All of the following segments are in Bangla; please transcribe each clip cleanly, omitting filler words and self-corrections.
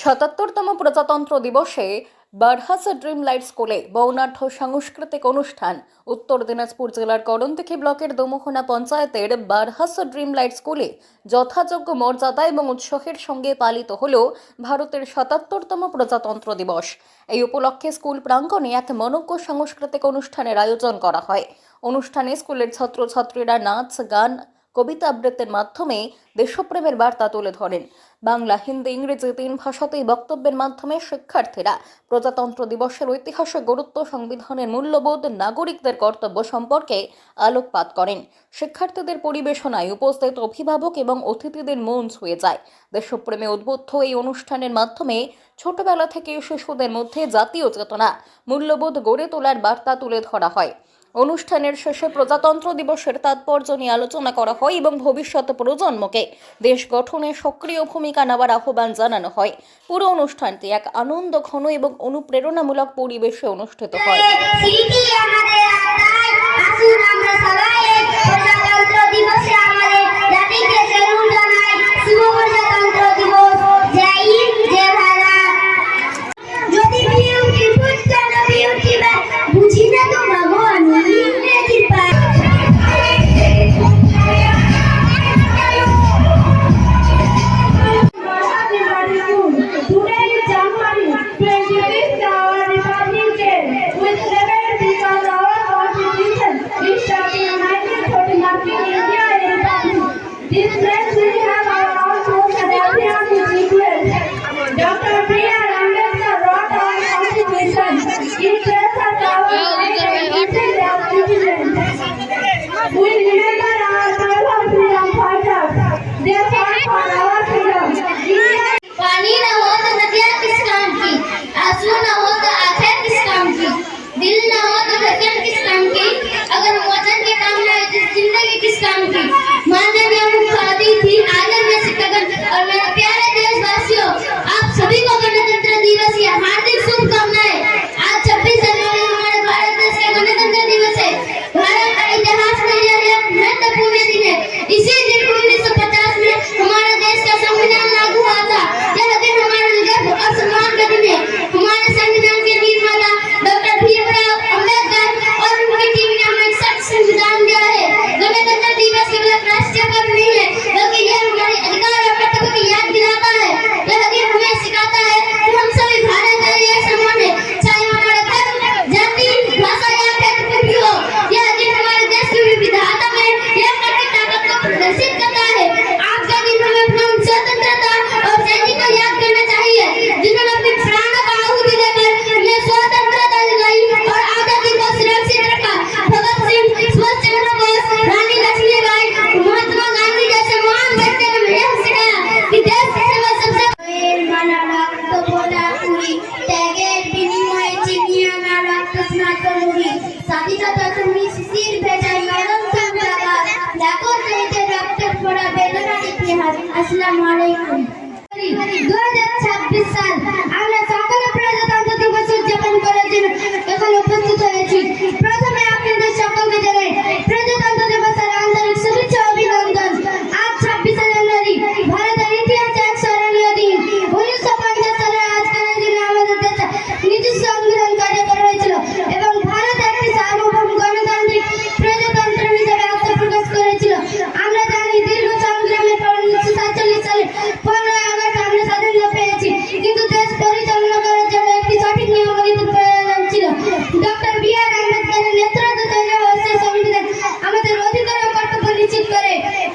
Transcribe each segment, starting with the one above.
৭৭তম প্রজাতন্ত্র দিবসে বারহাসা ড্রিম লাইট স্কুলে বর্ণাঢ্য সাংস্কৃতিক অনুষ্ঠান। উত্তর দিনাজপুর জেলার করণদিঘি ব্লকের দোমোহনা পঞ্চায়েতের বারহাসা ড্রিম লাইট স্কুলে যথাযোগ্য মর্যাদা এবং উৎসাহের সঙ্গে পালিত হল ভারতের ৭৭তম প্রজাতন্ত্র দিবস। এই উপলক্ষে স্কুল প্রাঙ্গণে এক মনোজ্ঞ সাংস্কৃতিক অনুষ্ঠানের আয়োজন করা হয়। অনুষ্ঠানে স্কুলের ছাত্রছাত্রীরা নাচ, গান, কবিতা আবৃত্তির মাধ্যমে দেশপ্রেমের বার্তা তুলে ধরেন। বাংলা, হিন্দি, ইংরেজি 3 ভাষাতেই বক্তব্যের মাধ্যমে শিক্ষার্থীরা প্রজাতন্ত্র দিবসের ঐতিহাসিক গুরুত্ব, সংবিধানের মূল্যবোধ, নাগরিকদের কর্তব্য সম্পর্কে আলোকপাত করেন। শিক্ষার্থীদের পরিবেশনায় উপস্থিত অভিভাবক এবং অতিথিদের মন ছুঁয়ে যায়। দেশপ্রেমে উদ্বুদ্ধ এই অনুষ্ঠানের মাধ্যমে ছোটবেলা থেকে শিশুদের মধ্যে জাতীয় চেতনা, মূল্যবোধ গড়ে তোলার বার্তা তুলে ধরা হয়। অনুষ্ঠানের শেষে প্রজাতন্ত্র দিবসের তাৎপর্য নিয়ে আলোচনা করা হয় এবং ভবিষ্যৎ প্রজন্মকে দেশ গঠনে সক্রিয় ভূমিকা নেওয়ার আহ্বান জানানো হয়। পুরো অনুষ্ঠানটি এক আনন্দঘন এবং অনুপ্রেরণামূলক পরিবেশে অনুষ্ঠিত হয়। अस्सलाम वालेकुम। 2026 साल আমরা সকলে প্রজাতন্ত্র দিবস উদযাপন করার জন্য এখানে উপস্থিত হয়েছি। প্রথমে আপনাদের সকলকে জানাই প্রজাতন্ত্র দিবসের আন্তরিক শুভেচ্ছা ও অভিনন্দন। আজ 26 জানুয়ারি ভারতের ইতিহাসে এক স্মরণীয় দিন। 1950 সালে আজকের দিনে আমাদের দেশে নিজস্ব সংবিধান কার্যকর হয়েছিল এবং ভারত একটি সার্বভৌম গণতান্ত্রিক প্রজাতন্ত্র হিসেবে আত্মপ্রকাশ করেছিল। আমরা জানি দীর্ঘ সংগ্রামের পর 1947 সালে 15 আগস্ট আমরা স্বাধীনতা পেয়েছি, কিন্তু দেশ পরিচালনা করার জন্য একটি সঠিক নিয়মাবলীর প্রয়োজন ছিল। Doctor B.R.. আম্বেদকরের নেতৃত্বে তৈরি হওয়া সেই সংবিধান আমাদের অধিকার ও কর্তব্য নিশ্চিত করে।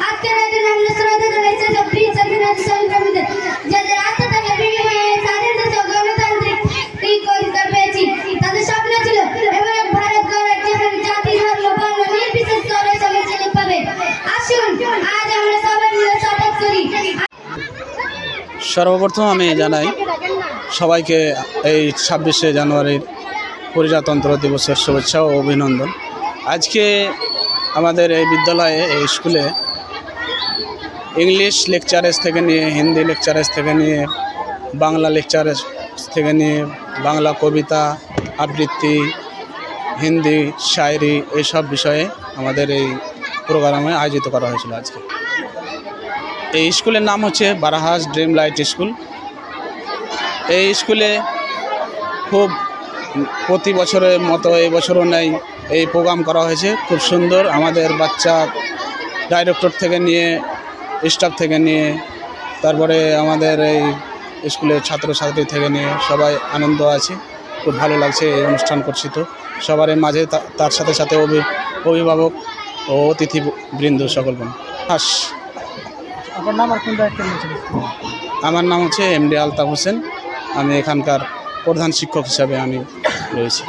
আজকের এই দিনে আমরা শ্রদ্ধা জানাই সেসব বীর স্বাধীনতা সংগ্রামীদের যাদের আত্মত্যাগের বিনিময়ে স্বাধীন দেশ ও গণতান্ত্রিক অধিকার পেয়েছি। তাদের স্বপ্ন ছিল এমন এক ভারত গড়ার যেখানে জাতি, ধর্ম, বর্ণ নির্বিশেষে সবাই সমান সুযোগ পাবে। আসুন আজ আমরা সবাই মিলে শপথ করি। সর্বপ্রথম আমি জানাই সবাইকে এই 26শে জানুয়ারির প্রজাতন্ত্র দিবসের শুভেচ্ছা ও অভিনন্দন। আজকে আমাদের এই বিদ্যালয়ে, এই স্কুলে ইংলিশ লেকচারেস থেকে নিয়ে, হিন্দি লেকচারেস থেকে নিয়ে, বাংলা লেকচারেস থেকে নিয়ে, বাংলা কবিতা, আবৃত্তি, হিন্দি শায়রি, এইসব বিষয়ে আমাদের এই প্রোগ্রামে আয়োজিত করা হয়েছিল। আজকে এই স্কুলের নাম হচ্ছে বারহাস ড্রিম লাইট স্কুল। এই স্কুলে খুব প্রতি বছরের মতো এই বছরও নেই এই প্রোগ্রাম করা হয়েছে, খুব সুন্দর। আমাদের বাচ্চা ডাইরেক্টর থেকে নিয়ে স্টাফ থেকে নিয়ে তারপরে আমাদের এই স্কুলের ছাত্রছাত্রী থেকে নিয়ে সবাই আনন্দ আছে, খুব ভালো লাগছে এই অনুষ্ঠান করছি। তো সবার মাঝে তার সাথে সাথে অভিভাবক ও অতিথিবৃন্দ সকলকে হাস। আপনার নাম আর কোন দায়িত্বে নিয়েছেন? আমার নাম হচ্ছে এমডি আলতাফ হোসেন, আমি এখানকার প্রধান শিক্ষক হিসাবে আমি রয়েছি।